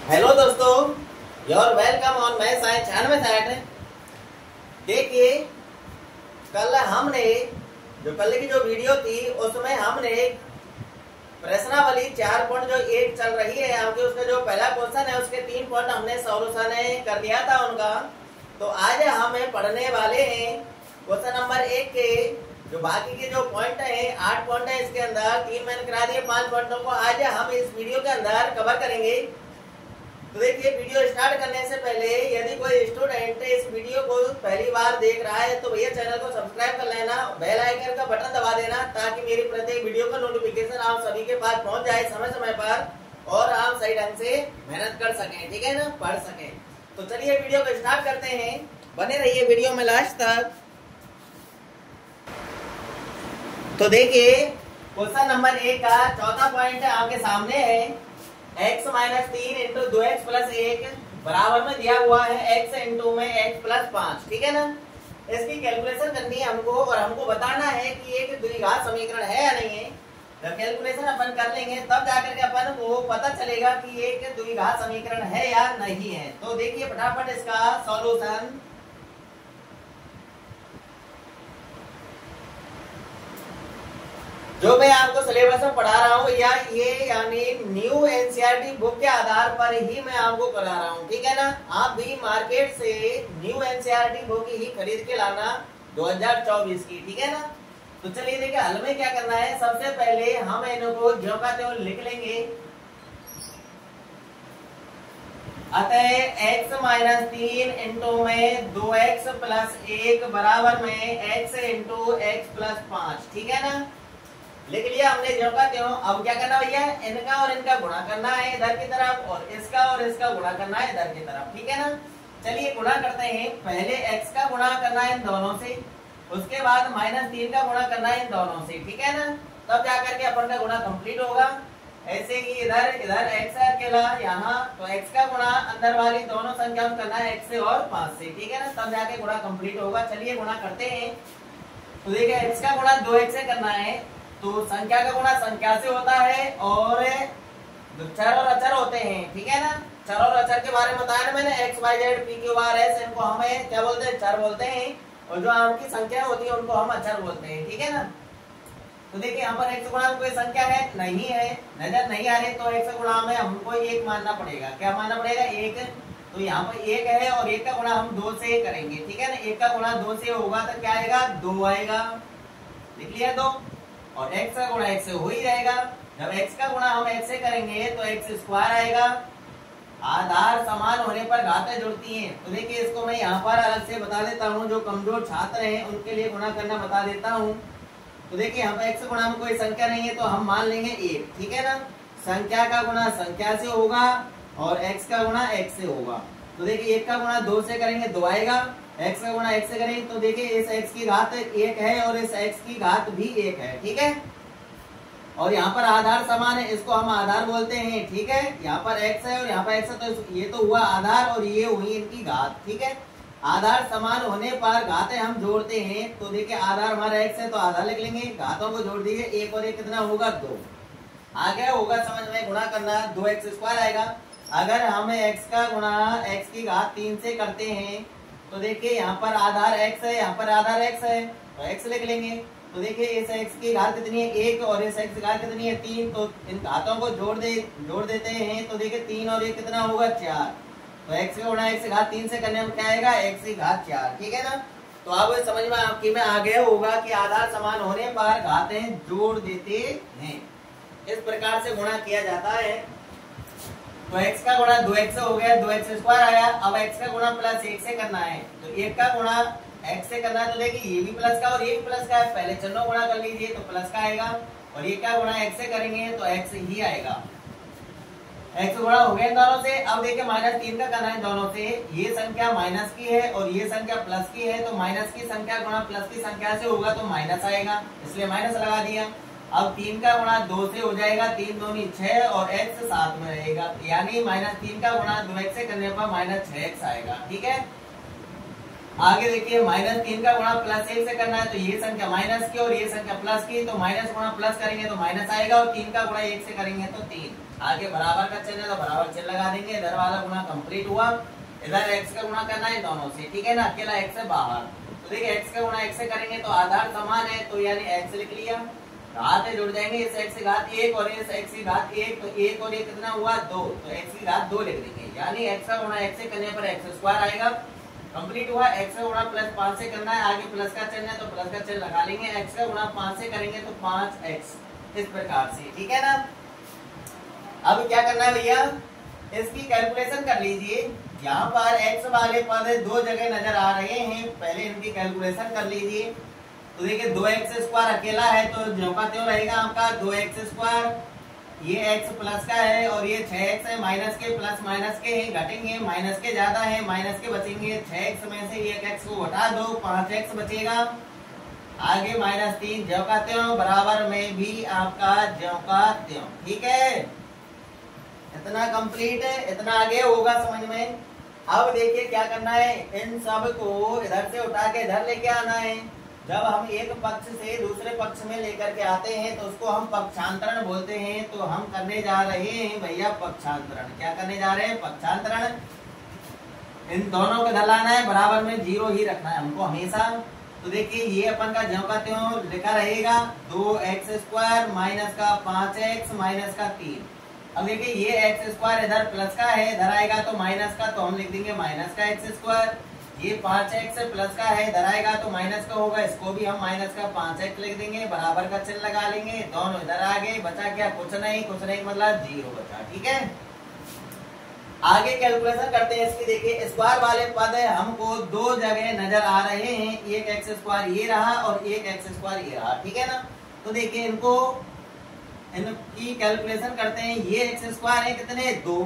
Hello दोस्तों, your welcome on my science 96। देखिए, कल हमने कल की जो वीडियो थी उसमें हमने प्रश्नावली 4 पॉइंट जो 1 चल रही है आपके, उसका जो पहला क्वेश्चन है उसके 3 पॉइंट हमने सॉल्यूशन कर दिया था उनका। तो आज हम पढ़ने वाले हैं क्वेश्चन नंबर 1 के जो बाकी के जो पॉइंट है 8 पॉइंट है, इसके अंदर 3 मैंने करा दिए, 5 पॉइंटों को आज हम इस वीडियो के अंदर कवर करेंगे। तो देखिए, वीडियो स्टार्ट करने से पहले यदि कोई स्टूडेंट इस वीडियो को पहली बार देख रहा है तो भैया चैनल को सब्सक्राइब कर लेना, बेल आइकन का बटन दबा देना ताकि मेरी प्रत्येक वीडियो का नोटिफिकेशन आप सभी के पास पहुंच जाए समय समय पर और आप सही ढंग से मेहनत कर सकें, ठीक है ना, पढ़ सकें। तो चलिए वीडियो को स्टार्ट करते हैं, बने रहिए वीडियो में लास्ट तक। तो देखिए, क्वेश्चन नंबर 1 का चौथा पॉइंट आपके सामने है। x minus 3 into 2x plus 1 बराबर में दिया हुआ है x इंटू में x प्लस 5, ठीक है ना। इसकी कैलकुलेशन करनी है हमको और हमको बताना है कि एक द्विघात समीकरण है या नहीं है। जब कैलकुलेशन अपन कर लेंगे तब जाकर के अपन को पता चलेगा कि एक द्विघात समीकरण है या नहीं है। तो देखिए फटाफट इसका सॉल्यूशन। जो मैं आपको सिलेबस में पढ़ा रहा हूँ या ये यानी न्यू एनसीईआरटी बुक के आधार पर ही मैं आपको करा रहा हूँ, ठीक है ना। आप भी मार्केट से न्यू एनसीईआरटी बुक ही खरीद के लाना 2024 की, ठीक है ना। तो चलिए देखिए, हल में क्या करना है। सबसे पहले हम इनको ज्यों का त्यों लिख लेंगे। अतः x माइनस 3 इंटू में 2x प्लस 1 बराबर में x इंटू x प्लस 5, ठीक है ना। लिख लिया हमने ज्यों का त्यों। अब क्या करना भैया, इनका और इनका गुणा करना है इधर की तरफ और इसका गुणा करना है इधर की तरफ, ठीक है ना। चलिए गुणा करते हैं। पहले x का गुणा करना है इन दोनों से, उसके बाद माइनस 3 का गुणा करना है इन दोनों से, ठीक है ना। तब जाकर के अपन का गुणा कंप्लीट होगा। ऐसे ही इधर इधर x है अकेला यहाँ, तो x का गुणा अंदर वाली दोनों संख्याओं करना है x से और 5 से, ठीक है ना। तब जाके गुणा कंप्लीट होगा। चलिए गुणा करते हैं। तो देखिए, x का गुणा 2x से करना है, तो संख्या का गुणा संख्या से होता है और चर और अचर होते हैं, ठीक है ना। चर और अचर के बारे में बताया ना मैंने, x y z p q r s, इनको हमें क्या बोलते हैं, चर बोलते हैं, और जो आपकी संख्या होती है उनको हम अचर बोलते हैं, ठीक है ना। तो देखिए यहाँ पर x गुणा कोई संख्या है नहीं है, नजर नहीं आ रही, तो x गुणा में हमको 1 मानना पड़ेगा। क्या मानना पड़ेगा, 1। तो यहाँ पर 1 है और 1 का गुणा हम 2 से करेंगे, ठीक है ना। 1 का गुणा 2 से होगा तो क्या आएगा, 2 आएगा। लिख लिया 2। और x का गुणा x से हो ही जाएगा। जब x का गुणा हम x से करेंगे तो x स्क्वायर आएगा। आधार समान होने पर घातें जुड़ती हैं। तो देखिए, इसको मैं यहाँ पर अलग से बता देता हूँ, जो कमजोर छात्र हैं उनके लिए गुणा करना बता देता हूँ। तो देखिए, यहाँ पर x गुणा में कोई संख्या नहीं है तो हम मान लेंगे 1, ठीक है ना। संख्या का गुणा संख्या से होगा और x का गुणा x से होगा। तो देखिए, 1 का गुणा 2 से करेंगे 2 आएगा, x का गुणा x से करेंगे तो देखिए इस x की घात 1 है और इस x की घात भी 1 है, ठीक है। और यहाँ पर आधार समान है, इसको हम आधार बोलते हैं, ठीक है। यहाँ पर x है और यहाँ पर x है, तो ये तो हुआ आधार और ये हुई इनकी घात, ठीक है। आधार समान होने पर घातें हम जोड़ते हैं। तो देखिए, आधार हमारा x है तो आधार लिख लेंगे, घातों को जोड़ दीजिए, 1 और 1 कितना होगा, 2। आगे होगा समझ में, गुणा करना 2x स्क्वायर आएगा। अगर हम x का गुणा x की घात 3 से करते हैं तो देखिए यहाँ पर आधार x है, यहाँ पर आधार x है, तो x लिख लेंगे। तो देखिए इस x की घात कितनी है, 1, और इस x की घात कितनी है, 3। तो इन घातों को जोड़ देते हैं। तो देखिए 3 और 1 कितना होगा, 4। तो x का गुणा x की घात 3 से करने में क्या आएगा, x की घात 4, ठीक है ना। तो अब समझ में आपकी में आ गया होगा कि आधार समान होने पर घातें जोड़ देते हैं। इस प्रकार से गुणा किया जाता है। तो x का गुणा 2x से हो गया, 2x स्क्वायर आया। अब x का गुणा प्लस 1 से करना है, तो 1 का गुणा x से करना है। तो देखिए ये भी प्लस का और ये भी प्लस का है, पहले चिन्हों गुणा कर लीजिए तो प्लस का आएगा, और ये का गुणा x से करेंगे तो x ही आएगा। x गुणा हो गया दोनों से। अब देखिए माइनस 3 का करना है दोनों से। ये संख्या माइनस की है और ये संख्या प्लस की है, तो माइनस की संख्या गुणा प्लस की संख्या से होगा तो माइनस आएगा, इसलिए माइनस लगा दिया। अब 3 का गुणा 2 से हो जाएगा, 3 दूनी 6 और x साथ में रहेगा, यानी माइनस 3 का गुणा 2x से करने पर माइनस 6x आएगा, ठीक है। आगे देखिए -3 का गुणा +1 से करना है, तो ये संख्या माइनस की और ये संख्या प्लस की, तो माइनस गुणा प्लस करेंगे तो माइनस आएगा और 3 का गुणा 1 से करेंगे तो 3। आगे बराबर का चिन्ह है तो बराबर चिन्ह लगा देंगे। इधर वाला गुणा कंप्लीट हुआ, इधर x का गुणा करना है दोनों से, ठीक है ना, अकेला x से बाहर। तो देखिए x का गुणा x से करेंगे तो आधार समान है, तो यानी x लिख लिया, घात जुड़ जाएंगे, इस x की घात 1 और इस x की घात 1, तो 1 और 1 कितना हुआ 2, तो x की घात 2 लिख देंगे, यानी x का गुणा x से करने पर x² आएगा। कंप्लीट हुआ। x का गुणा +5 से करना है, आगे प्लस का चिन्ह है तो प्लस का चिन्ह लगा लेंगे, x का गुणा 5 से करेंगे तो 5x, इस प्रकार से, ठीक है ना। अब क्या करना है भैया, इसकी कैलकुलेशन कर लीजिए। यहाँ पर x वाले पद 2 जगह नजर आ रहे हैं, पहले इनकी कैलकुलेशन कर लीजिए। तो देखिए 2x² अकेला है तो ज्यों का त्यों रहेगा आपका 2x², ये x प्लस का है और ये 6x है, माइनस के प्लस माइनस के हैं, घटेंगे, माइनस के ज्यादा है, माइनस के बचेंगे, 6x में से 1x को हटा दो, 5x बचेगा। आगे -3 ज्यों का त्यों, बराबर में भी आपका ज्यों का त्यों, ठीक है। इतना कंप्लीट है, इतना आगे होगा समझ में। अब देखिए क्या करना है, इन सब को इधर से उठा के इधर लेके आना है। जब हम एक पक्ष से दूसरे पक्ष में लेकर के आते हैं तो उसको हम पक्षांतरण बोलते हैं। तो हम करने जा रहे हैं भैया पक्षांतरण। क्या करने जा रहे हैं, पक्षांतरण। इन दोनों को इधर लाना है, बराबर में 0 ही रखना है हमको हमेशा। तो देखिए ये अपन का ज्यों का त्यों लिखा रहेगा, 2x² माइनस का 5x माइनस का 3। अब देखिए ये x² इधर प्लस का है, इधर आएगा तो माइनस का, तो हम लिख देंगे माइनस का x²। ये 5x प्लस का है, इधर आएगा तो माइनस का होगा, इसको भी हम माइनस का 5x लिख देंगे, बराबर का चिन्ह लगा लेंगे, दोनों इधर आ गए, बचा क्या, कुछ नहीं मतलब 0 बचा, ठीक है। आगे कैलकुलेशन करते हैं इसकी। देखिए स्क्वायर वाले पद हमको 2 जगह नजर आ रहे हैं, एक x² ये रहा और एक x² ये रहा, ठीक है ना। तो देखिए इनकी कैलकुलेशन करते हैं। ये x² है कितने, 2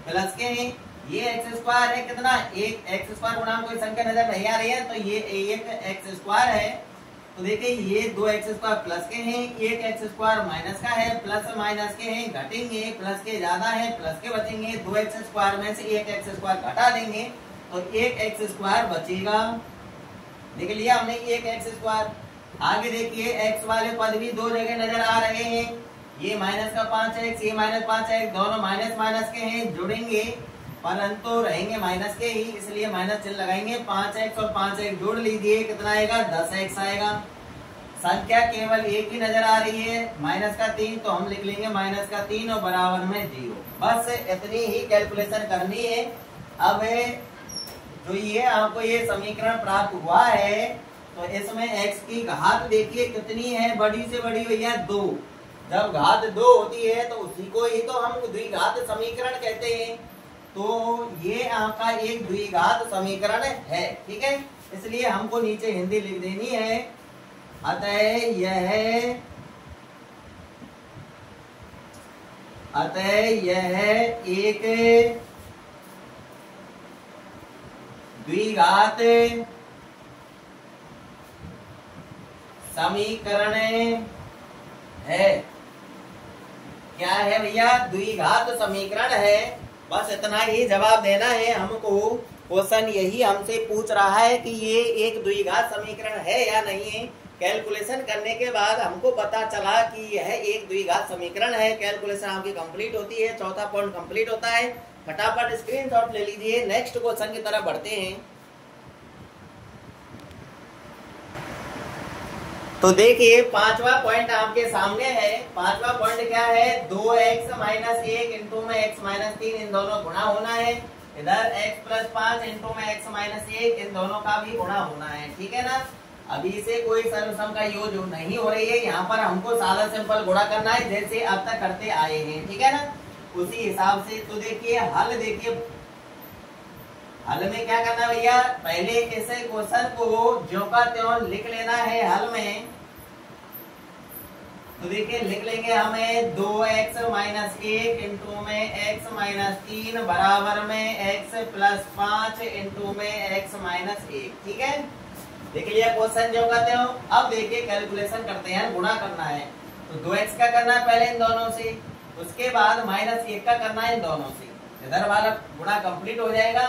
प्लस के हैं, ये x² है कितना, 1 x² गुणा कोई संख्या नजर नहीं आ रही है तो ये 1 x² है। तो देखिए ये 2 x² प्लस के हैं, 1 x² माइनस का है, प्लस माइनस के हैं, घटेंगे, प्लस के ज्यादा है, प्लस के बचेंगे, 2 x² में से 1 x² घटा देंगे तो 1 x² बचेगा। देख लिया हमने 1 x²। आगे देखिए x वाले पद भी 2 जगह नजर आ रहे हैं, ये माइनस का 5x, ये -5x, दोनों माइनस माइनस के हैं, जुड़ेंगे परंतु रहेंगे माइनस के ही, इसलिए माइनस चिन्ह लगाएंगे। 5x और 5x जोड़ लीजिए, कितना आएगा, 10x आएगा। संख्या केवल एक ही नजर आ रही है, माइनस का 3, तो हम लिख लेंगे माइनस का 3 और बराबर में 0। बस इतनी ही कैलकुलेशन करनी है। अब जो ये आपको ये समीकरण प्राप्त हुआ है, तो इसमें x की घात देखिए कितनी है, बड़ी से बड़ी भैया 2। जब घात 2 होती है तो उसी को ही तो हम द्विघात समीकरण कहते हैं। तो ये आपका एक द्विघात समीकरण है, ठीक है। इसलिए हमको नीचे हिंदी लिख देनी है, अतः यह एक द्विघात समीकरण है। क्या है भैया, द्विघात समीकरण है। बस इतना ही जवाब देना है हमको। क्वेश्चन यही हमसे पूछ रहा है कि ये एक द्विघात समीकरण है या नहीं है। कैलकुलेशन करने के बाद हमको पता चला कि यह एक द्विघात समीकरण है। कैलकुलेशन आपकी कंप्लीट होती है, चौथा पॉइंट कंप्लीट होता है। फटाफट स्क्रीनशॉट ले लीजिए, नेक्स्ट क्वेश्चन की तरफ बढ़ते हैं। तो देखिए पांचवा पॉइंट आपके सामने है। पांचवा पॉइंट क्या है, 2x - 1 इंटू में x - 3 इन दोनों गुणा होना है। इधर x + 5 इंटू में x - 1 इन दोनों का भी गुणा होना है, ठीक है ना। अभी से कोई सर्वसम का योग नहीं हो रही है, यहाँ पर हमको सादा सिंपल गुणा करना है जैसे अब तक करते आए हैं, ठीक है ना, उसी हिसाब से। तो देखिए हल, देखिए हल में क्या करना है भैया, पहले इस क्वेश्चन को ज्यों का त्यों लिख लेना है हल में। तो देखिए लिख लेंगे हमें 2x - 1 इंटू में x - 3 बराबर में x + 5 इंटू में x - 1, ठीक है। देख लिया क्वेश्चन जो कहते हो। अब देखिए कैलकुलेशन करते हैं, गुणा करना है। तो 2x का करना है पहले इन दोनों से, उसके बाद -1 का करना है इन दोनों से। इधर वाला गुणा कंप्लीट हो जाएगा।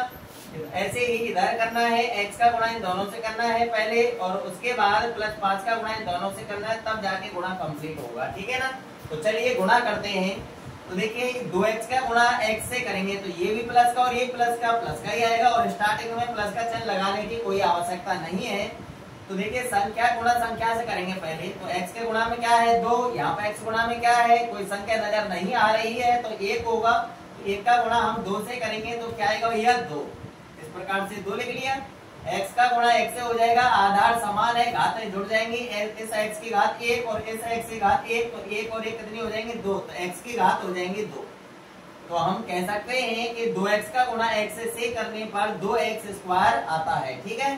ऐसे ही इधर करना है, x का गुणा इन दोनों से करना है पहले, और उसके बाद प्लस 5 का गुणा इन दोनों से करना है, तब जाके गुणा कंप्लीट होगा। ठीक है ना। तो चलिए गुणा करते हैं। तो देखिए 2x का गुणा x से करेंगे तो ये भी प्लस का और ये प्लस का ही आएगा, और स्टार्टिंग में प्लस का चिन्ह लगाने की कोई आवश्यकता नहीं है। तो देखिए संख्या गुणा संख्या से करेंगे पहले। तो x के गुणा में क्या है 2, यहाँ पे x गुणा में क्या है, कोई संख्या नजर नहीं आ रही है तो 1 होगा। तो 1 का गुणा हम 2 से करेंगे तो क्या आएगा भैया 2। इस प्रकार से 2 लिख लिया। x का गुणा x से हो जाएगा, आधार समान है, घातें जुड़ जाएंगी, इस x की घात 1 और इस x की घात 1, तो 1 और 1 कितनी हो जाएंगी 2, तो x की घात हो जाएंगी 2। तो हम कह सकते हैं कि 2x का गुणा x से करने पर 2x स्क्वायर आता है। ठीक है,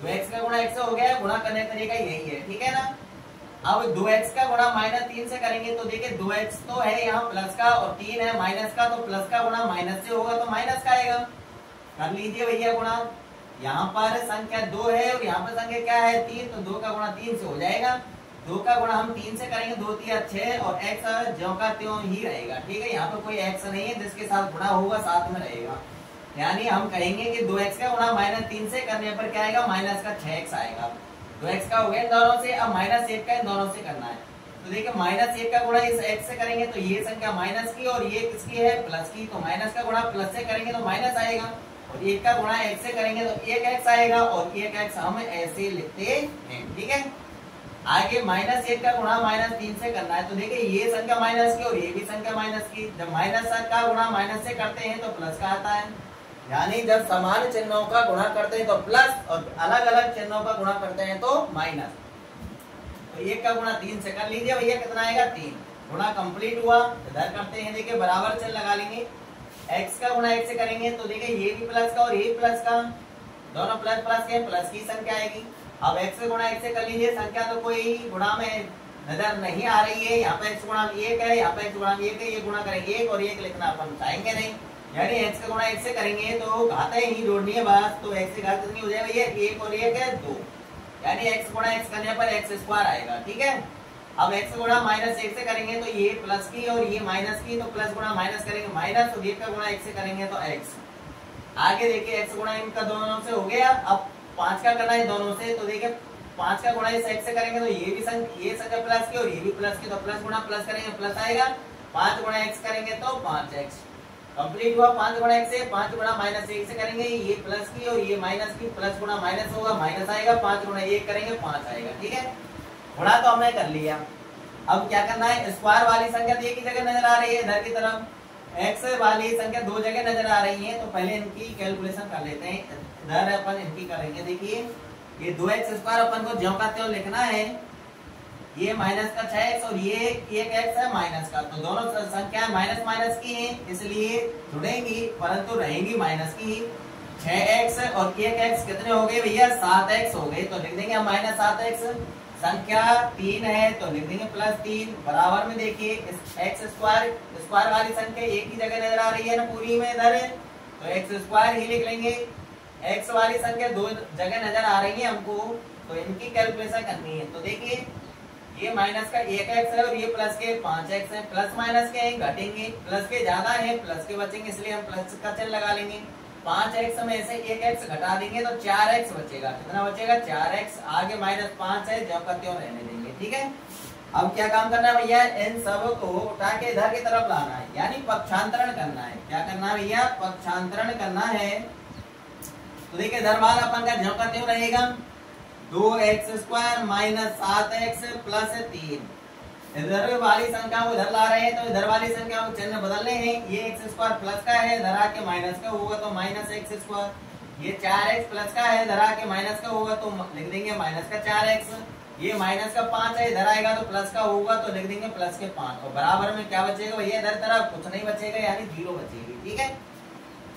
2x का गुणा x से हो गया, गुणा करने का तरीका यही है। ठीक है ना। अब 2x का गुणा -3 से करेंगे तो देखिए 2x तो है यहाँ प्लस का और 3 है माइनस का, तो प्लस का गुणा माइनस से होगा तो माइनस का आएगा। कर लीजिए भैया गुणा। यहाँ पर संख्या 2 है और यहाँ पर संख्या क्या है 3, तो 2 का गुणा 3 से हो जाएगा। 2 का गुणा हम 3 से करेंगे, 2 3 6 और x ज्यों का त्यों ही रहेगा। ठीक है, यहाँ पर कोई x नहीं है जिसके साथ गुणा होगा साथ में रहेगा। यानी हम कहेंगे कि 2x का गुणा -3 से करने पर क्या आएगा माइनस का 6x आएगा। 2x का हो गया इन दोनों से, अब -1 का इन दोनों से करना है। तो देखिए -1 का गुणा इस x से करेंगे तो ये संख्या माइनस की और ये किसकी है प्लस की, तो माइनस का गुणा प्लस से करेंगे तो माइनस आएगा, और 1 का गुणा x से करेंगे तो 1x आएगा, और 1x हम ऐसे लिखते हैं। ठीक है, आगे -1 का गुणा -3 से करना है। तो देखिए ये संख्या माइनस की और ये भी संख्या माइनस की, जब माइनस का गुणा माइनस से करते हैं तो प्लस का आता है। यानी जब समान चिन्हों का गुणा करते हैं तो प्लस और अलग अलग चिन्हों का गुणा करते हैं तो माइनस। तो 1 का गुणा 3 से कर लीजिए भैया, कितना आएगा 3। गुणा कंप्लीट हुआ, इधर करते हैं, देखिए बराबर चिन्ह लगा लेंगे। x का गुणा x से करेंगे तो देखिए ये भी प्लस का और ये प्लस का, दोनों प्लस प्लस के प्लस की संख्या आएगी। अब x से गुणा x से कर लीजिए, संख्या तो कोई गुणा में नजर नहीं आ रही है, यहाँ पे x गुणा 1 है, यहाँ पे x गुणा 1 है, ये गुणा करेंगे 1 और 1 लिखना अपन चाहेंगे नहीं। यानी x का गुणा x से करेंगे तो घातें ही जोड़नी है बस। तो x की घात कितनी हो जाएगी भैया 1 और 1 है 2, यानी x गुणा x करने पर x स्क्वायर आएगा। ठीक है, अब x गुणा -1 से करेंगे तो ये प्लस की और ये माइनस की, तो प्लस गुणा माइनस करेंगे माइनस, और 1 का गुणा x से करेंगे तो x। आगे देखिए x गुणा इनका दोनों से हो गया, अब 5 का करना है दोनों से। तो देखिए 5 का गुणा इस x से करेंगे तो ये संख्या प्लस की और ये भी प्लस की, तो प्लस गुणा प्लस करेंगे प्लस आएगा। 5 गुणा x करेंगे तो 5x कंप्लीट हुआ। 5 गुणा x से, 5 गुणा -1 से करेंगे, ये प्लस की और ये माइनस की, प्लस गुणा माइनस होगा माइनस आएगा। 5 गुणा 1 करेंगे 5 आएगा। ठीक है, गुणा तो हमने कर लिया। अब क्या करना है, स्क्वायर वाली संख्या एक ही जगह नजर आ रही है इधर की तरफ, x वाली संख्या 2 जगह नजर आ रही है, तो पहले इनकी कैलकुलेशन कर लेते हैं। इधर अपन इनकी करेंगे, देखिए ये 2x स्क्वायर अपन को ज्यों का त्यों लिखना है, ये माइनस का 6x और ये 1x है माइनस का, तो दोनों संख्या माइनस माइनस की हैं इसलिए जुड़ेंगी परंतु रहेंगी माइनस की ही। 6x और 1x कितने हो गए भैया 7x हो गए, तो लिख देंगे हम -7x। संख्या 3 है तो लिख देंगे +3। बराबर में देखिए x स्क्वायर वाली संख्या एक ही जगह नजर आ रही है ना पूरी में इधर, तो x स्क्वायर ही लिख लेंगे। x वाली संख्या 2 जगह नजर आ रही है हमको, तो इनकी कैलकुलेशन करनी है। तो देखिए ये माइनस का 1x है और ये प्लस के 5x है, प्लस माइनस के घटेंगे, प्लस के ज्यादा है प्लस के बचेंगे, इसलिए हम प्लस का चिन्ह लगा लेंगे। 5x में से 1x घटा देंगे तो 4x बचेगा। कितना बचेगा 4x, आगे -5 है जब का त्यों रहने देंगे। ठीक है, अब क्या काम करना है भैया, इन सब को उठा के इधर की तरफ लाना है, यानी पक्षांतरण करना है। क्या करना है भैया, पक्षांतरण करना है। तो देखिए इधर वाला अपन का ज्यों का त्यों रहेगा, 2x स्क्वायर -7x + 3। इधर वाली संख्या को इधर ला रहे हैं तो इधर वाली संख्या को चिन्ह बदलने हैं। ये x स्क्वायर प्लस का है, इधर आके माइनस का होगा तो -x स्क्वायर। ये 4x प्लस का है, इधर आके माइनस का होगा तो लिख देंगे माइनस का 4x। ये माइनस का 5 है, इधर आएगा तो प्लस का होगा तो लिख देंगे प्लस के 5। और बराबर में क्या बचेगा भैया, इधर तरफ कुछ नहीं बचेगा, यानी 0 बचेगी। ठीक है,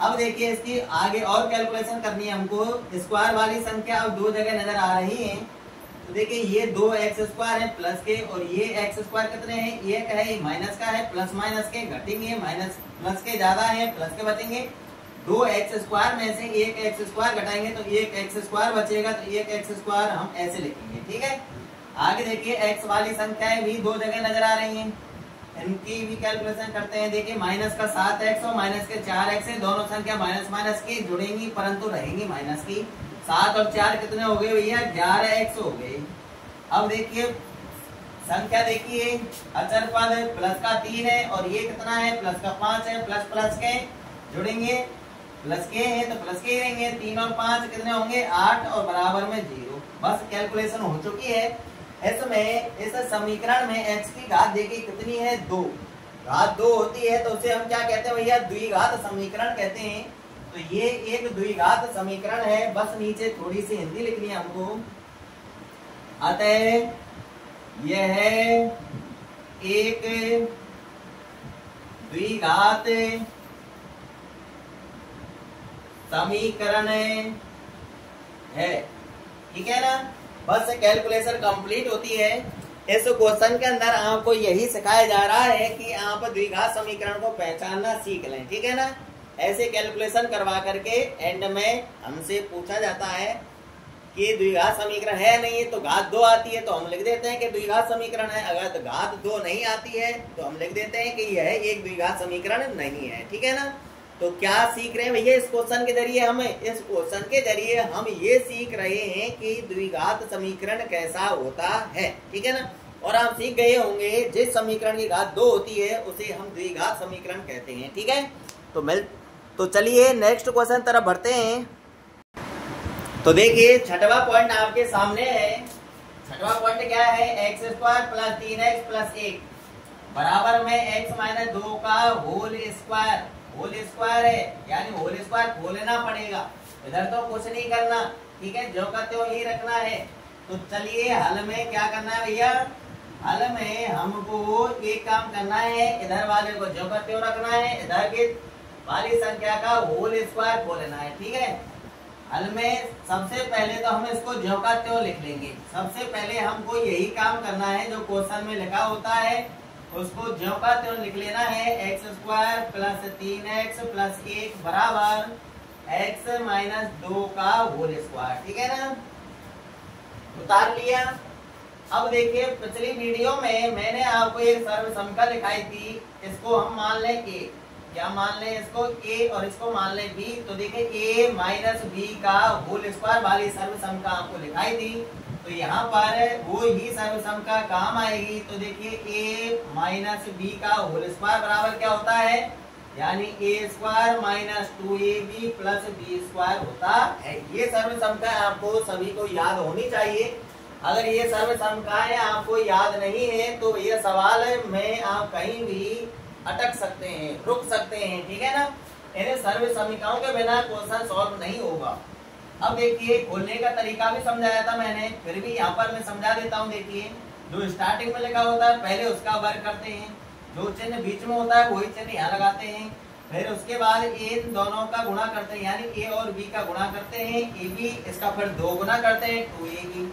अब देखिए इसकी आगे और कैलकुलेशन करनी है हमको। स्क्वायर वाली संख्या अब 2 जगह नजर आ रही है, तो देखिए ये 2x स्क्वायर है प्लस के और ये x स्क्वायर कितने हैं, 1 है, माइनस का है, प्लस माइनस के घटेंगे, माइनस प्लस के ज्यादा है प्लस के बचेंगे। 2x स्क्वायर में से 1x स्क्वायर घटाएंगे तो 1x स्क्वायर बचेगा, तो 1x स्क्वायर हम ऐसे लिखेंगे। ठीक है, आगे देखिए x वाली संख्याएं भी 2 जगह नजर आ रही हैं, इनकी भी कैलकुलेशन करते हैं। देखिए माइनस का 7x और माइनस के 4x है, दोनों संख्या माइनस माइनस की जुड़ेंगी परंतु रहेंगी माइनस की। 7 और 4 कितने हो गए भैया? 11x हो गए। अब देखिए संख्या देखिए अचर पद प्लस का 3 है और ये कितना है? प्लस का 5 है। प्लस प्लस के जुड़ेंगे, प्लस के हैं तो प्लस के ही रहेंगे। 3 और 5 कितने होंगे? 8 और बराबर में 0। बस कैलकुलेशन हो चुकी है। इसमें इस समीकरण में x की घात देखिए कितनी है? 2। घात 2 होती है तो उसे हम क्या कहते हैं भैया? द्विघात समीकरण कहते हैं। तो ये एक द्विघात समीकरण है। बस नीचे थोड़ी सी हिंदी लिखनी है हमको। अतः यह एक द्विघात समीकरण है, ठीक है ना। बस कैलकुलेशन कंप्लीट होती है। इस क्वेश्चन के अंदर आपको यही सिखाया जा रहा है कि आप द्विघात समीकरण को पहचानना सीख लें, ठीक है ना। ऐसे कैलकुलेशन करवा करके एंड में हमसे पूछा जाता है कि द्विघात समीकरण है नहीं, तो घात 2 आती है तो हम लिख देते हैं कि द्विघात समीकरण है। अगर घात 2 नहीं आती है तो हम लिख देते हैं कि यह एक द्विघात समीकरण नहीं है, ठीक है ना। तो क्या सीख रहे हैं भैया इस क्वेश्चन के जरिए? इस क्वेश्चन के जरिए हम ये सीख रहे हैं कि द्विघात समीकरण कैसा होता है, ठीक है ना। और आप सीख गए होंगे जिस समीकरण की घात 2 होती है उसे हम द्विघात समीकरण कहते हैं, ठीक है। तो चलिए नेक्स्ट क्वेश्चन तरफ बढ़ते हैं। तो देखिए छठवां पॉइंट आपके सामने है। छठवां पॉइंट क्या है? x² प्लस 3x प्लस 1 बराबर में x माइनस 2 का होल स्क्वायर है, यानी होल स्क्वायर खोलना पड़ेगा। इधर तो कुछ नहीं करना, ठीक है, जो का त्यों ही रखना है। तो चलिए हल में क्या करना है भैया? हल में हमको एक काम करना है, इधर वाले को जो का त्यों रखना है, इधर की वाली संख्या का होल स्क्वायर खोलना है, ठीक है। हल में सबसे पहले तो हम इसको ज्यों का त्यों लिख लेंगे। सबसे पहले हमको यही काम करना है जो क्वेश्चन में लिखा होता है, उसको ज्यों का त्यों लिख लेना है। x² प्लस 3x प्लस 1 बराबर x माइनस 2 का होल स्क्वायर, ठीक है ना। उतार लिया। अब देखिए पिछली वीडियो में मैंने आपको एक सर्वसमता लिखाई थी, इसको हम मान लें a। क्या मान लें इसको? a और इसको मान लें b। तो देखिए a माइनस b का होल स्क्वायर वाली सर्वसमता आपको लिखाई थी। तो यहाँ पर वो ही सर्वसमता काम आएगी। तो देखिए a माइनस b का होल स्क्वायर बराबर क्या होता है? यानी a² minus 2ab plus b² होता है। ये सर्वसमता आपको सभी को याद होनी चाहिए। अगर ये सर्वसमताएं आपको याद नहीं है तो ये सवाल में आप कहीं भी अटक सकते हैं, रुक सकते हैं, ठीक है ना। इन्हें सर्वसमताओं के बिना क्वेश्चन सॉल्व नहीं होगा। अब देखिए खोलने का तरीका भी समझाया था मैंने, फिर भी यहाँ पर मैं समझा देता हूँ। देखिए जो स्टार्टिंग में लिखा होता है पहले उसका वर्ग करते हैं, जो चिन्ह बीच में होता है वही चिन्ह यहाँ लगाते हैं, फिर उसके बाद इन दोनों का गुणा करते हैं, यानी a और b का गुणा करते हैं, ab इसका फिर 2 गुना करते हैं 2ab।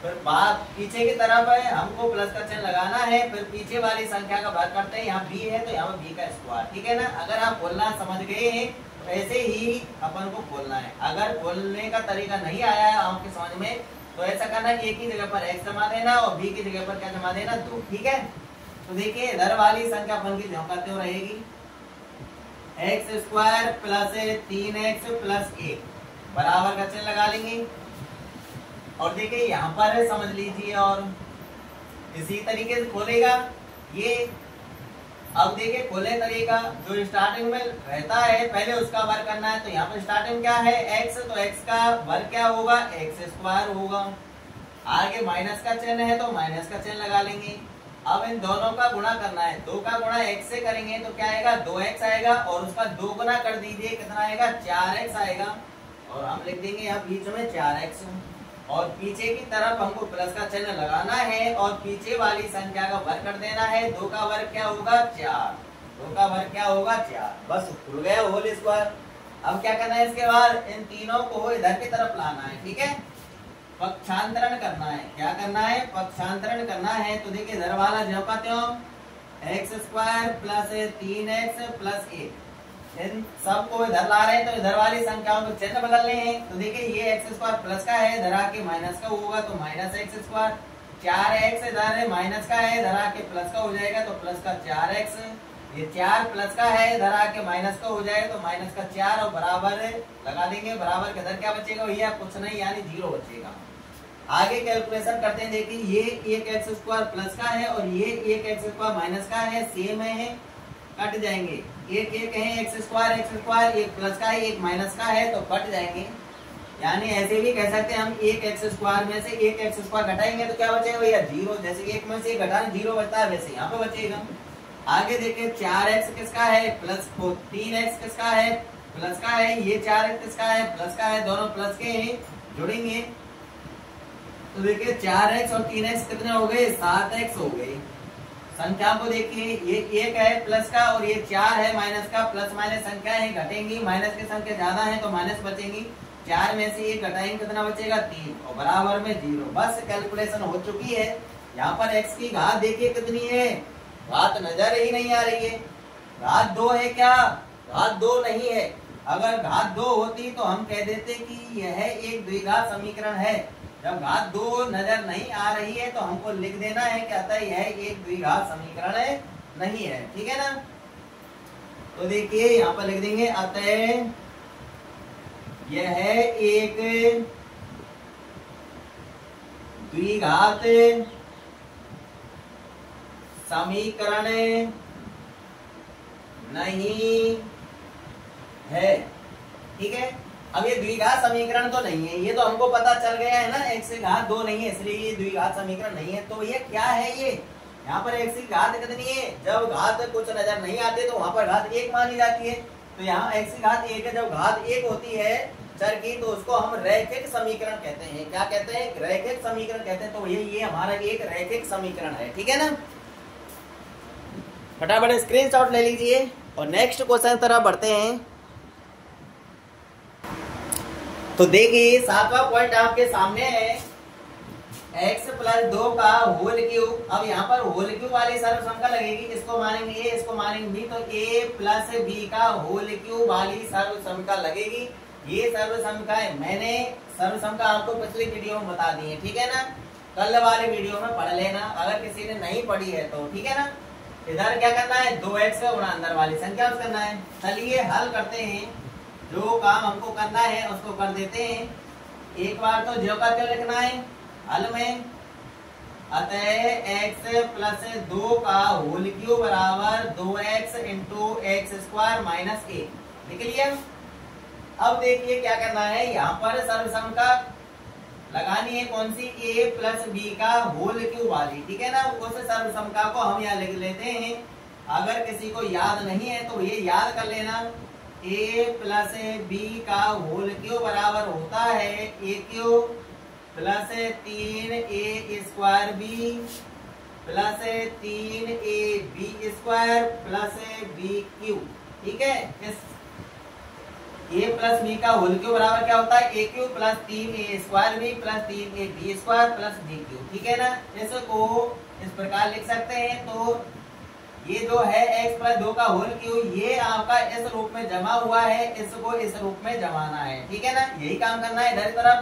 फिर बाद पीछे की तरफ है हमको प्लस का चिन्ह लगाना है, फिर पीछे वाली संख्या का वर्ग करते हैं। यहाँ b है तो यहाँ b का स्क्वायर, ठीक है ना। अगर आप खोलना समझ गए हैं तो ऐसे ही अपन को खोलना है। अगर खोलने का तरीका नहीं आया है आपके समझ में तो ऐसा करना है, a की जगह पर x जमा देना और b की जगह पर क्या जमा देना? 2, ठीक है। तो देखिए इधर वाली संख्या अपन की ज्यों का त्यों रहेगी, x² प्लस 3x प्लस 1 बराबर का चिन्ह लगा लेंगे। और देखिए यहाँ पर समझ लीजिए और इसी तरीके से खोलेगा ये। अब देखिए खोले तरीका जो स्टार्टिंग में रहता है पहले उसका वर्ग करना है। तो यहाँ पर स्टार्टिंग क्या है? x, तो x का वर्ग क्या होगा? x² होगा। आगे माइनस का चिन्ह है तो माइनस का चिन्ह लगा लेंगे। अब इन दोनों का गुणा करना है, 2 का गुणा x से करेंगे तो क्या आएगा? 2x आएगा और उसका 2 गुना कर दीजिए, कितना आएगा? 4x आएगा। और हम लिख देंगे यहाँ बीच में 4x और पीछे की तरफ हमको प्लस का चिन्ह लगाना है और पीछे वाली संख्या का वर्ग कर देना है। 2 का वर्ग क्या होगा? 4। 2 का वर्ग क्या होगा? 4। बस खुल गया होल स्क्वायर। अब क्या करना है? इसके बाद इन तीनों को इधर की तरफ लाना है, ठीक है, पक्षांतरण करना है। क्या करना है? पक्षांतरण करना है। तो देखिए इधर वाला ज्यों का त्यों x² प्लस 3x प्लस 1 इन सबको इधर ला रहे हैं तो इधर वाली संख्याओं को चिन्ह बदलने हैं। तो देखिए ये x² प्लस का है, इधर आके माइनस का होगा तो माइनस x²। 4x इधर है माइनस का है, इधर आके प्लस का हो जाएगा तो प्लस का 4x, ये 4 प्लस का है, इधर आके माइनस का हो जाएगा तो माइनस का 4 और बराबर लगा देंगे। बराबर के इधर क्या बचेगा भैया, कुछ नहीं यानी 0 बचेगा। आगे कैलकुलेशन करते हैं, देखिए ये 1x² प्लस का है और ये 1x² माइनस का है, सेम है, कट जाएंगे। एक है x², एक प्लस का है एक माइनस का है तो कट जाएंगे। यानी ऐसे भी कह सकते हैं हम 1x² में से 1x² घटाएंगे तो क्या बचेगा भैया 0। जैसे एक में से घटाने 0 बचता है वैसे यहाँ पे बचेगा। आगे देखिए 4x किसका है, प्लस 3x किसका है, प्लस का है, ये 4x किसका है, प्लस का है, दोनों प्लस के हैं, जुड़ेंगे तो देखिए 4x और 3x कितने हो गए, 7x हो गए। संख्या को देखिए ये 1 है प्लस का और ये 4 है माइनस का, प्लस माइनस संख्या है घटेंगी, माइनस की संख्या ज्यादा है तो माइनस बचेंगी। 4 में से 1 घटाएंगे कितना बचेगा 3 और बराबर में 0। बस कैलकुलेशन हो चुकी है। यहाँ पर x की घात देखिए कितनी है, घात नजर ही नहीं आ रही है। घात 2 है क्या, घात 2 नहीं है। अगर घात 2 होती तो हम कह देते कि यह एक द्विघात समीकरण है। जब घात 2 नजर नहीं आ रही है तो हमको लिख देना है कि अतः यह एक द्विघात समीकरण है, नहीं है, ठीक है ना। तो देखिए यहाँ पर लिख देंगे अतः यह एक द्विघात समीकरण नहीं है, ठीक है। अब ये द्विघात समीकरण तो नहीं है, ये तो हमको पता चल गया है ना, x की घात 2 नहीं है इसलिए ये द्विघात समीकरण नहीं है। तो ये क्या है, ये यहाँ पर x की घात कितनी है, जब घात कुछ नजर नहीं आते तो वहां पर घात 1 मानी जाती है। तो यहाँ x की घात 1 है, जब घात 1 होती है चर की तो उसको हम रैखिक समीकरण कहते हैं। क्या कहते हैं, रैखिक समीकरण कहते हैं। तो ये हमारा एक रैखिक समीकरण है, ठीक है ना। फटाफट स्क्रीनशॉट ले लीजिए और नेक्स्ट क्वेश्चन तरफ बढ़ते हैं। तो देखिए 7वां पॉइंट आपके सामने है, x + 2 का होल क्यूब। अब यहाँ पर होल क्यूब वाली सर्वसंख्या लगेगी, इसको मानेंगे a, इसको मानेंगे b, तो a + b का होल क्यूब वाली सर्वसंख्या लगेगी। ये सर्वसंख्या मैंने सर्वसंख्या आपको पिछली वीडियो में बता दी है, ठीक है ना। कल वाले वीडियो में पढ़ लेना अगर किसी ने नहीं पढ़ी है तो, ठीक है ना। इधर क्या करना है, 2x का गुणा अंदर वाली संख्या से करना है। चलिए हल करते हैं, जो काम हमको करना है उसको कर देते हैं। एक बार तो जो का क्या लिखना है हल में, अतः x + 2 का होल क्यूब बराबर 2x × x² - 1 लिख लिया। अब देखिए क्या करना है, यहाँ पर सर्वसंख्या लगानी है कौन सी, a + b का होल क्यूब वाली, ठीक है ना। उस सर्वसंख्या को हम यहाँ लिख लेते हैं। अगर किसी को याद नहीं है तो ये याद कर लेना, a + b का होल क्यूब बराबर होता है a³ + 3a² b + 3ab² + b³, ठीक है। इस a + b का होल क्यूब बराबर क्या होता है, a³ + 3a² b + 3ab² + b³, ठीक है ना। इसको इस प्रकार लिख सकते हैं। तो ये जो है x + 2 का होल क्यूब, ये आपका इस रूप में जमा हुआ है, इसको इस रूप में जमाना है, ठीक है ना। यही काम करना है इधर तरफ,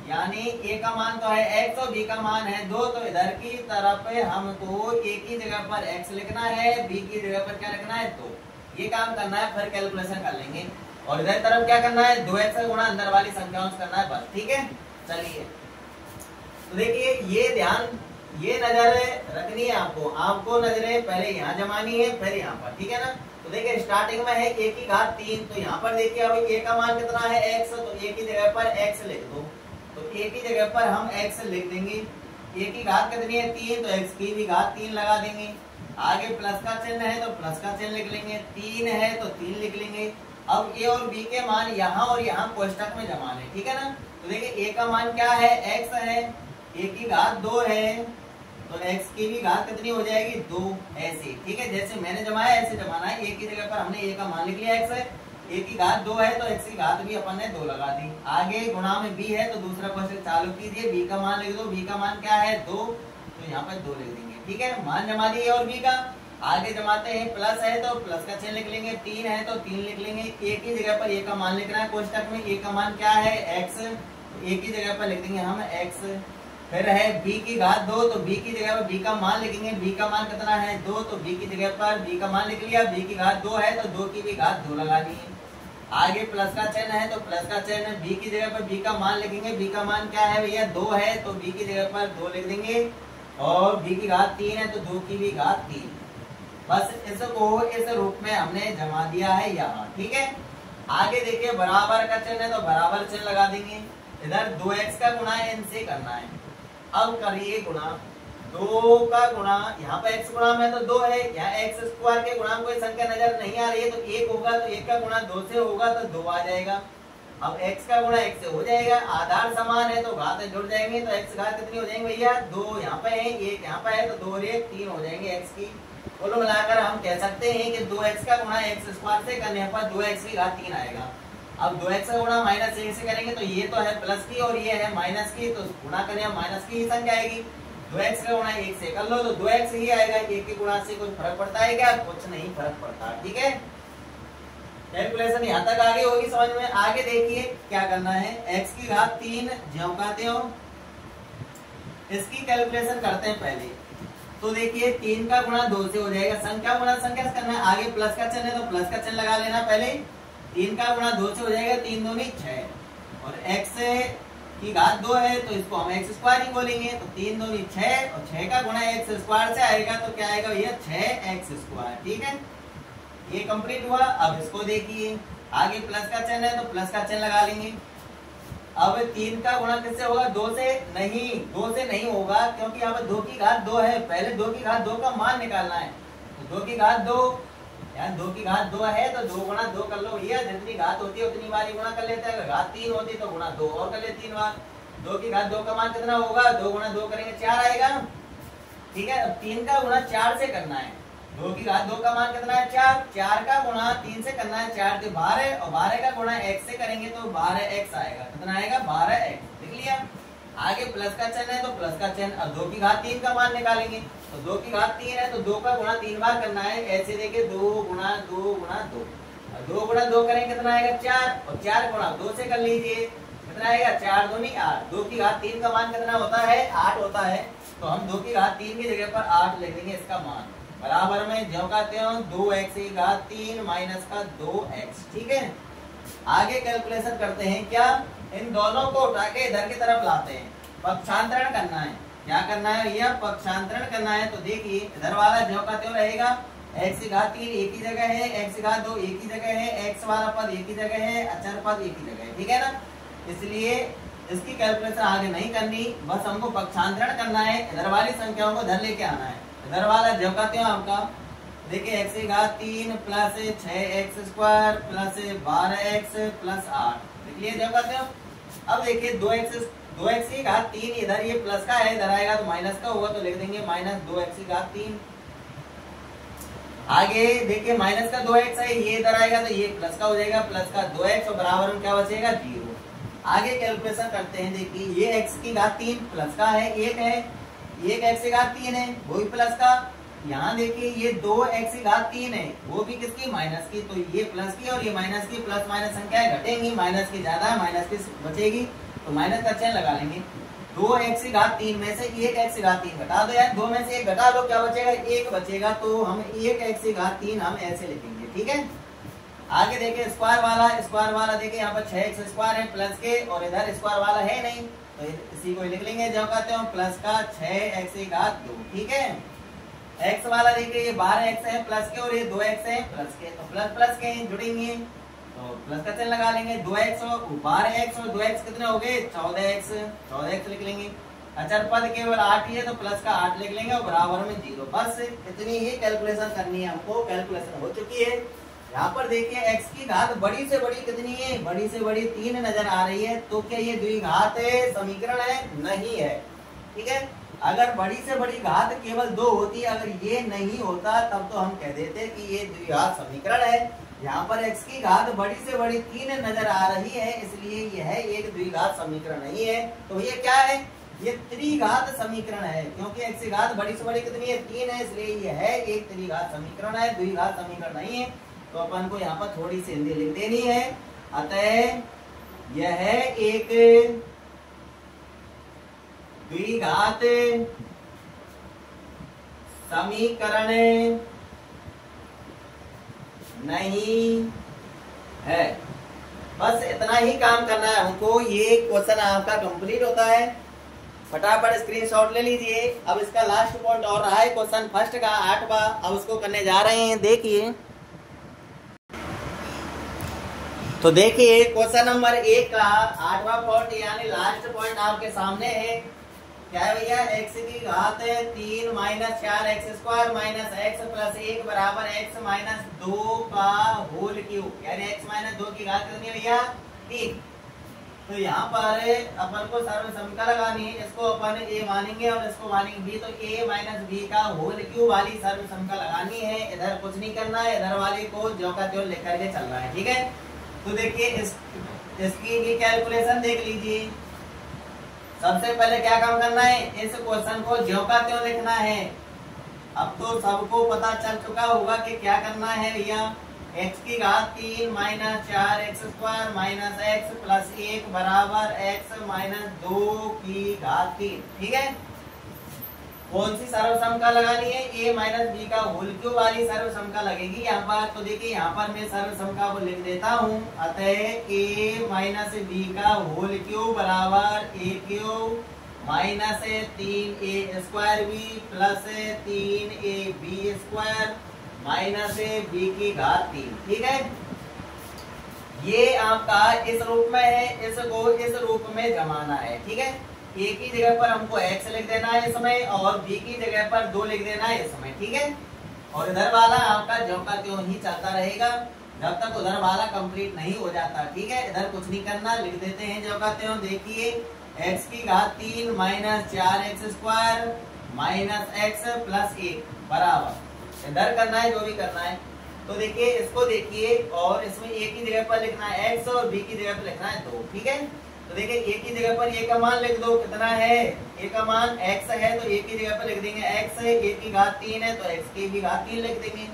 यानी a का मान तो है x और b का मान है 2, तो इधर की तरफ हमको a की जगह पर x लिखना है, b की जगह पर क्या लिखना है 2। ये काम करना है, फिर कैलकुलेशन कर लेंगे। और इधर तरफ क्या करना है, 2x का गुणा अंदर वाली संख्याओं से करना है बस, ठीक है। चलिए तो देखिए ये ध्यान, ये नजर रखनी है आपको नजरें पहले यहाँ जमानी है फिर यहाँ पर, ठीक है ना। तो देखिए स्टार्टिंग में है a की घात 3, तो यहाँ पर देखिए अब a का मान कितना है x, तो a की जगह पर x लिख दो। तो a की जगह पर हम x लिख देंगे। a की घात कितनी है 3, तो x की भी घात 3 लगा देंगे। आगे प्लस का चिन्ह है तो प्लस का चिन्ह लिख लेंगे, 3 है तो 3 लिख लेंगे। अब a और b के मान यहाँ और यहाँ कोष्टक में जमा लें, ठीक है ना। तो देखिए a का मान क्या है x है, a की घात 2 है तो x की भी घात कितनी हो जाएगी 2, ऐसे, ठीक है। जैसे मैंने जमाया ऐसे जमाना है। a की जगह पर हमने a का मान लिख लिया x है, a की घात 2 है तो x की घात भी अपन ने 2 लगा दी। आगे गुणा में b है तो दूसरा क्वेश्चन चालू कीजिए, b का मान लिख दो। b का मान क्या है 2, तो यहाँ पर 2 लिख देंगे, ठीक है। मान जमा दिए और b का। आगे जमाते हैं, प्लस है तो प्लस का चिन्ह लिख लेंगे, 3 है तो 3 लिख लेंगे। a की जगह पर a का मान लिखना है कोष्टक में, a का मान क्या है x, a की जगह पर लिख देंगे हम x। फिर है b की घात 2, तो b की जगह पर b का मान लिखेंगे। b का मान कितना है 2, तो b की जगह पर b का मान लिख लिया। b की घात 2 है तो 2 की भी घात 2 लगा ली। आगे प्लस का चिन्ह है तो प्लस का चिन्ह, b की जगह पर b का मान लिखेंगे। b का मान क्या है भैया 2 है, तो b की जगह पर 2 लिख देंगे। और b की घात 3 है तो 2 की भी घात 3। बस इसको इस रूप में हमने जमा दिया है यहाँ, ठीक है। आगे देखिए बराबर का चिन्ह है तो बराबर चिन्ह लगा देंगे। इधर 2x का गुणा इनसे करना है। अब करिए गुणा 2 का गुणा, यहाँ पे x गुणा में तो 2 है, यहाँ x स्क्वायर के गुणा में कोई संख्या नजर नहीं आ रही है तो 1 होगा, तो 1 का गुणा 2 से होगा तो 2 आ जाएगा। अब x का गुणा x से हो जाएगा, आधार समान है तो घात जुड़ जाएंगे, तो x घात कितनी हो जाएंगे भैया 2 यहाँ पे है, 1 यहाँ पे है, तो 2 और 1 3 हो जाएंगे x की। कुल मिलाकर हम कह सकते हैं कि 2x का गुणा x स्क्वायर से करने पर 2x की घात 3 आएगा। अब 2x का गुणा -1 से करेंगे तो ये तो है प्लस की और ये है माइनस की, तो गुणा करने माइनस की ही संख्या आएगी। 2x का गुणा 1 से कर लो तो 2x ही आएगा। 1 के गुणा से कुछ फर्क पड़ता है क्या? कुछ नहीं फर्क पड़ता, ठीक है। कैलकुलेशन यहाँ तक आगे होगी समझ में। आगे देखिए क्या करना है, x की घात 3 ज्यों कहते हो, इसकी कैलकुलेशन करते हैं पहले। तो देखिए 3 का गुणा 2 से हो जाएगा, संख्या गुणा संख्या से करना है। आगे प्लस का चिन्ह है तो प्लस का चिन्ह लगा लेना पहले। 3 का गुणा 2 से हो जाएगा, 3 दूनी 6, और x की घात 2 है तो इसको हम x स्क्वायर ही बोलेंगे, तो 3 दूनी 6 और 6 का गुणा x स्क्वायर से आएगा तो क्या आएगा भैया 6x स्क्वायर, ठीक है। ये कंप्लीट हुआ। अब इसको देखिए आगे प्लस का चिन्ह है तो प्लस का चिन्ह लगा लेंगे। अब 3 का गुणा किससे होगा 2 से? नहीं, 2 से नहीं होगा क्योंकि यहाँ पर 2 की घात 2 है, पहले 2 की घात 2 का मान निकालना है। तो 2 की घात 2, यार 2 की घात 2 है तो 2 गुणा 2 कर लो भैया, जितनी घात होती है उतनी बार गुणा कर लेते हैं। अगर घात 3 होती तो गुणा 2 और कर ले 3 बार। 2 की घात 2 का मान कितना होगा, 2 गुणा 2 करेंगे 4 आएगा, ठीक है। अब 3 का गुणा 4 से करना है। 2 की घात 2 का मान कितना है 4, 4 का गुणा 3 से करना है, 4 के 12, और 12 का गुणा x से करेंगे तो 12x आएगा। कितना आएगा 12x, लिख लिया। आगे प्लस का चिन्ह है तो प्लस का चिन्ह। अब 2 की घात 3 का मान निकालेंगे, तो 2 की घात 3 है तो 2 का गुणा 3 बार करना है। ऐसे देखिए 2 गुणा 2 गुणा 2, 2 गुणा 2 करेंगे कितना आएगा 4, और 4 गुणा 2 से कर लीजिए कितना आएगा 4 दूनी 8। 2 की घात 3 का मान कितना होता है 8 होता है, तो हम 2 की घात 3 की जगह पर 8 लिख देंगे इसका मान। बराबर में जो कहते हो 2x की घात 3 माइनस का 2x, ठीक है। आगे कैलकुलेशन करते हैं क्या, इन दोनों को उठा के इधर की तरफ लाते हैं, पक्षांतरण करना है। क्या करना है भैया, पक्षांतरण करना है। तो देखिए इधर वाला जो कहते हो रहेगा x की घात 3 एक ही जगह है, x की घात 2 एक ही जगह है, x वाला पद एक ही जगह है, अचर पद एक ही जगह है, ठीक है ना। इसलिए इसकी कैलकुलेशन आगे नहीं करनी, बस हमको पक्षांतरण करना है। इधर वाली संख्याओं को इधर लेके आना है। इधर वाला जो कहते हो आपका देखिए x की घात 3 plus 6x square plus 12x plus 8 लिख लिए जो कहते हो। अब देखिए 2x की घात 3 इधर ये प्लस का है, इधर आएगा तो माइनस का होगा, तो लिख देंगे माइनस 2x की घात 3। आगे देखिए माइनस का 2x है, ये इधर आएगा तो ये प्लस का हो जाएगा, प्लस का 2x और बराबर में क्या बचेगा 0। आगे कैलकुलेशन करते हैं। देखिए ये x की घात 3 प्लस का है, 1 है, एक x की घात 3 है वो भी प्लस का। यहाँ देखिए ये 2x की घात 3 है, वो भी किसकी माइनस की, तो ये प्लस की और ये माइनस की। प्लस माइनस संख्याएं घटेंगी, माइनस की ज्यादा माइनस की बचेगी, तो माइनस का चिन्ह लगा लेंगे। 2x की घात 3 में से 1x की घात 3 घटा दो, यार 2 में से 1 घटा दो, क्या बचेगा 1 बचेगा, तो हम 1x की घात 3 हम ऐसे लिखेंगे, ठीक है। आगे देखिए स्क्वायर वाला देखिए यहाँ पर 6x स्क्वायर है प्लस के, और इधर स्क्वायर वाला है नहीं, तो इसी को लिख लेंगे जो कहते हो प्लस का 6x की घात 2, ठीक है। x वाला देखिए ये 12x है प्लस के, और ये 2x है प्लस के, तो प्लस प्लस के जुड़ेंगे तो प्लस का चिन्ह लगा लेंगे। 2x और 12x और 2x कितने हो गए 14x लिख लेंगे। अचर पद केवल 8 ही है तो प्लस का 8 लिख लेंगे और बराबर में 0। बस इतनी ही कैलकुलेशन करनी है हमको। कैलकुलेशन हो चुकी है। यहाँ पर देखिए x की घात बड़ी से बड़ी कितनी है, बड़ी से बड़ी 3 नजर आ रही है, तो क्या ये द्विघात समीकरण है? नहीं है, ठीक है। अगर बड़ी से बड़ी घात केवल 2 होती, अगर ये नहीं होता तब तो हम कह देते कि ये द्विघात समीकरण है। यहाँ पर x की घात बड़ी से बड़ी 3 नजर आ रही है, इसलिए यह एक द्विघात समीकरण नहीं है। तो ये क्या है, ये त्रिघात समीकरण है, क्योंकि x की घात बड़ी से बड़ी कितनी है 3 है, इसलिए यह एक त्रिघात समीकरण है, द्विघात समीकरण नहीं है। तो अपन को यहाँ पर थोड़ी सी हिंदी लिख देनी है। अतः यह एक द्विघात समीकरण नहीं है। बस इतना ही काम करना है हमको, ये क्वेश्चन आपका कंप्लीट होता है। फटाफट स्क्रीनशॉट ले लीजिए। अब इसका लास्ट पॉइंट और रहा है क्वेश्चन फर्स्ट का 8वां, अब उसको करने जा रहे हैं। देखिए तो देखिए क्वेश्चन नंबर 1 का 8वां पॉइंट यानी लास्ट पॉइंट आपके सामने है। क्या है भैया, x की घात 3 minus 4x² minus x plus 1 बराबर x माइनस 2 का होल क्यूब, यानी x माइनस 2 की घात कितनी है भैया, 3। तो यहाँ पर अपन को सर्व समीकरण लगानी है, इसको अपन a मानेंगे और इसको मानेंगे b, तो a माइनस b का होल क्यूब वाली सर्व समीकरण लगानी है। इधर कुछ नहीं करना है, इधर वाली को ज्यों का त्यों लिख करके चल रहा है, ठीक है। तो देखिए इसकी भी कैलकुलेशन देख लीजिए। सबसे पहले क्या काम करना है, इस क्वेश्चन को ज्यों का त्यों लिखना है। अब तो सबको पता चल चुका होगा कि क्या करना है भैया, x की घात 3 minus 4x² minus x plus 1 बराबर x माइनस 2 की घात 3, ठीक है। कौन सी सर्वसमता लगानी है, a माइनस b का होल क्यूब वाली सर्वसमता लगेगी यहाँ पर। तो देखिए यहाँ पर मैं सर्वसमता को लिख देता हूँ। अतः a माइनस b का होल क्यूब बराबर a cube minus 3a² plus 3ab² minus b की घात 3, ठीक है। ये आपका इस रूप में है, इसको इस रूप में जमाना है, ठीक है। a की जगह पर हमको x लिख देना है इसमें, और b की जगह पर 2 लिख देना है इसमें, ठीक है। और इधर वाला आपका ज्यों का त्यों ही चलता रहेगा जब तक उधर वाला कंप्लीट नहीं हो जाता, ठीक है। इधर कुछ नहीं करना, लिख देते हैं ज्यों का त्यों। देखिए x की घात 3 minus 4x² minus x plus 1 बराबर, इधर करना है जो भी करना है। तो देखिए इसको देखिए, और इसमें a की जगह पर लिखना है x और b की जगह पर लिखना है 2, ठीक है। तो देखिए a की जगह पर a का मान लिख दो, कितना है, a का मान x है तो a की जगह पर लिख देंगे x है, a की घात 3 है तो x की भी घात 3 लिख देंगे।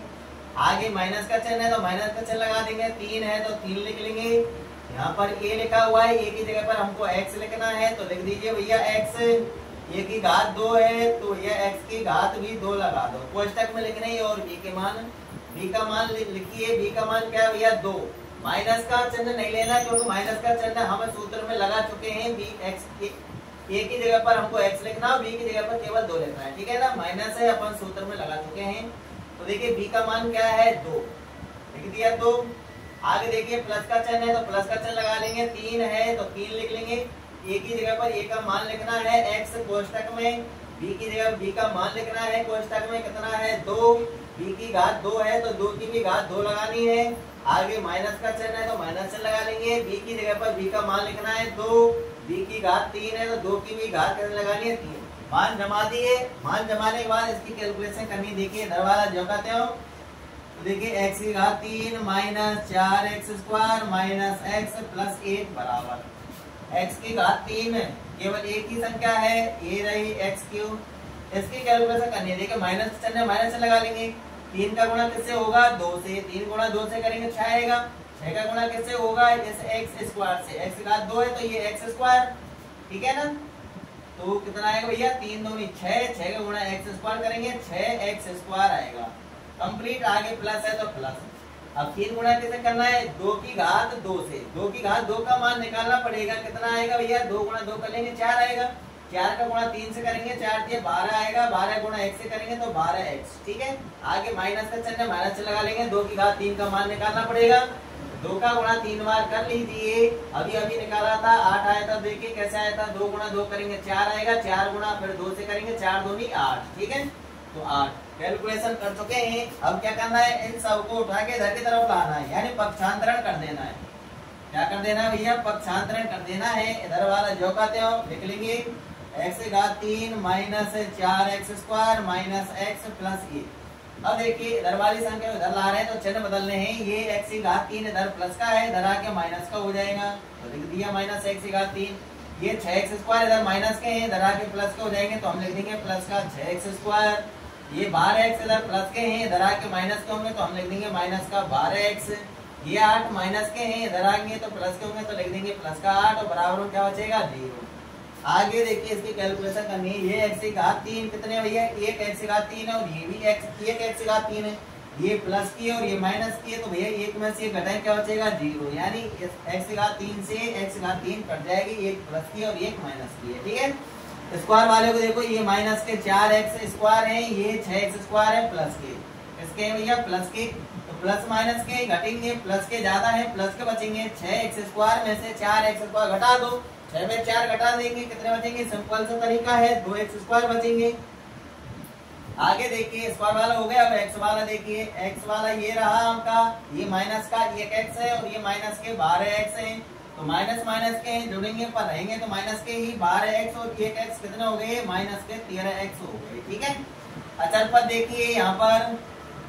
आगे माइनस का चिन्ह है तो माइनस का चिन्ह लगा देंगे, 3 है तो 3 लिख लेंगे। यहाँ पर a लिखा हुआ है, a की जगह पर हमको x लिखना है तो लिख दीजिए भैया x, a की घात 2 है तो ये x की घात भी 2 लगा दो, कोष्टक में लिखना है। और b का मान लिखिए, b का मान क्या है भैया 2। माइनस का चिन्ह नहीं लेना क्योंकि माइनस का चिन्ह हम सूत्र में लगा चुके हैं। a की जगह पर हमको x लिखना और b की जगह पर केवल 2 लिखना है, ठीक है ना। माइनस है अपन सूत्र में लगा चुके हैं। तो देखिए b का मान क्या है 2, लिख दिया 2। आगे देखिए प्लस का चिन्ह है तो प्लस का चिन्ह लगा लेंगे, 3 है तो 3 लिख लेंगे। a की जगह पर a का मान लिखना है x कोष्टक में, b की जगह b का मान लिखना है कोष्टक में, कितना है 2। b की घात 2 है तो 2 की भी घात 2 लगानी है। आगे माइनस का चिन्ह है तो माइनस चिन्ह लगा लेंगे। b की जगह पर b का मान लिखना है 2, b की घात 3 है तो 2 की भी घात लगानी है 3। मान जमा दिए, मान जमाने के बाद इसकी कैलकुलेशन करनी। देखिए इधर वाला जो कहते हो, तो देखिए x की घात 3 minus 4x² minus x plus 1 बराबर x की घात 3 केवल एक ही संख्या है, ये रही x क्यूब। इसकी कैलकुलेशन करनी है। देखिए माइनस चिन्ह माइनस चिन्ह लगा लेंगे। 3 का गुणा किससे होगा 2 से, 3 गुणा 2 से करेंगे 6 आएगा। 6 का गुणा किससे होगा इस x² से, x की घात 2 है तो ये x², ठीक है ना। तो कितना आएगा भैया 3 दूनी 6, 6 का गुणा x² करेंगे 6x² आएगा। कंप्लीट। आगे प्लस है तो प्लस। अब 3 गुणा कैसे करना है 2 की घात 2 से, 2 की घात 2 का मान निकालना पड़ेगा। कितना आएगा भैया 2 गुणा 2 कर लेंगे 4 आएगा। 4 का गुणा 3 से करेंगे 4 दिए 12 आएगा। 12 गुणा 1 से करेंगे तो 12x, ठीक है। आगे माइनस का चिन्ह माइनस से लगा लेंगे। 2 की घात 3 का मान निकालना पड़ेगा। 2 का गुणा 3 बार कर लीजिए। अभी निकाला था 8 आया था। देखिए कैसे आया था 2 गुणा 2 करेंगे 4 आएगा। 4 गुणा फिर 2 से करेंगे 4 दूनी 8, ठीक है। तो 8 कैलकुलेशन कर चुके हैं। अब क्या करना है इन सबको उठा के इधर की तरफ लाना है, यानी पक्षांतरण कर देना है। क्या कर देना है भैया पक्षांतरण कर देना है। इधर वाला जो कहते हो लिख लेंगे x की घात 3 minus 4x² minus x plus 1। अब देखिए इधर वाली संख्या इधर ला रहे हैं तो चिन्ह बदलने हैं। ये x की घात 3 इधर प्लस का है, इधर आके माइनस का हो जाएगा तो लिख दिया माइनस x की घात 3। ये 6x² इधर माइनस के हैं, इधर आके प्लस के हो जाएंगे तो हम लिख देंगे प्लस का 6x²। ये 12x इधर प्लस के हैं, इधर आके माइनस के होंगे तो हम लिख देंगे माइनस का 12x। ये 8 माइनस के हैं, इधर आएंगे तो प्लस के होंगे तो लिख देंगे प्लस का 8 और बराबर में क्या बचेगा 0। आगे देखिए इसकी कैलकुलेशन करनी है। ये x की घात 3 कितने भैया, एक x की घात 3 है और ये भी एक x की घात 3 है। ये प्लस की है और ये माइनस की है, तो भैया एक में से घटाएं क्या बचेगा 0, यानी x की घात 3 से x की घात 3 कट जाएगी, एक प्लस की और एक माइनस की है। ठीक है, स्क्वायर वाले को देखो, ये माइनस के 4x स्क्वायर है, ये 6x स्क्वायर है प्लस के, इसके भैया प्लस के, तो प्लस माइनस के घटेंगे, प्लस के ज्यादा है प्लस के बचेंगे। 6x स्क्वायर में से 4x स्क्वायर घटा दो, 6 में 4 घटा देंगे, कितने बचेंगे, सिंपल सा तरीका है 2x स्क्वायर बचेंगे। आगे देखिए स्क्वायर वाला हो गया। अब x वाला देखिए, x वाला ये रहा आपका, ये माइनस का एक x है और ये माइनस के 12x है, तो माइनस माइनस के जुड़ेंगे पर रहेंगे, तो माइनस के ही 12x और एक x कितने हो गए, माइनस के 13x हो गए। ठीक है, अचल पद देखिए यहाँ पर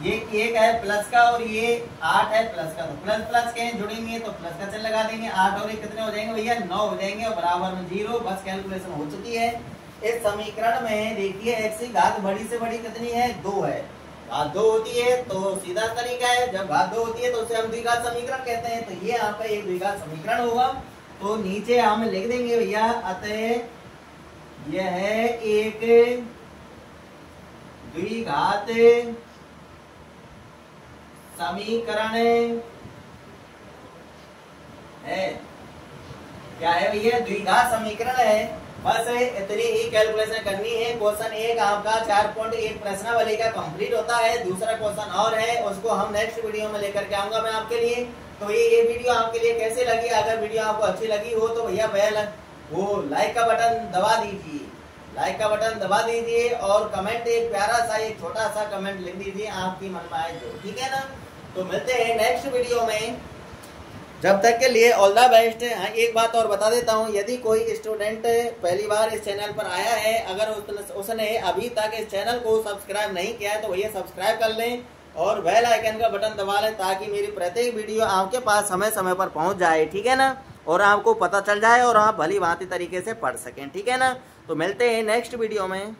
ये एक है प्लस का और ये 8 है प्लस का, तो प्लस प्लस के जुड़ेंगे तो प्लस का चिन्ह लगा देंगे, 8 और 1 कितने हो जाएंगे भैया 9 हो जाएंगे और बराबर में 0। बस कैलकुलेशन हो चुकी है। इस समीकरण में देखिए x की घात बड़ी से बड़ी कितनी है, 2 है। घात 2 होती है तो सीधा तरीका है, जब घात 2 होती है तो उसे हम द्विघात समीकरण कहते हैं। तो ये आपका एक द्विघात समीकरण होगा, तो नीचे हम लिख देंगे भैया, अतः यह है एक द्विघात समीकरण है। क्या है भैया, द्विघात समीकरण है। बस इतनी ही कैलकुलेशन करनी है। क्वेश्चन 1 आपका 4.1 प्रश्नावली का कंप्लीट होता है। दूसरा क्वेश्चन और है, उसको हम नेक्स्ट वीडियो में लेकर के आऊंगा मैं आपके लिए। तो ये वीडियो आपके लिए कैसे लगी, अगर वीडियो आपको अच्छी लगी हो तो भैया वो लाइक का बटन दबा दीजिए, लाइक का बटन दबा दीजिए और कमेंट एक प्यारा सा एक छोटा सा कमेंट लिख दीजिए आपकी मनमाए जो। ठीक है ना, तो मिलते हैं नेक्स्ट वीडियो में, जब तक के लिए ऑल द बेस्ट। हाँ, एक बात और बता देता हूँ, यदि कोई स्टूडेंट पहली बार इस चैनल पर आया है, अगर उसने अभी तक इस चैनल को सब्सक्राइब नहीं किया है तो भैया सब्सक्राइब कर लें और बेल आइकन का बटन दबा लें, ताकि मेरी प्रत्येक वीडियो आपके पास समय समय पर पहुंच जाए। ठीक है ना, और आपको पता चल जाए और आप भली भांति तरीके से पढ़ सकें। ठीक है ना, तो मिलते हैं नेक्स्ट वीडियो में।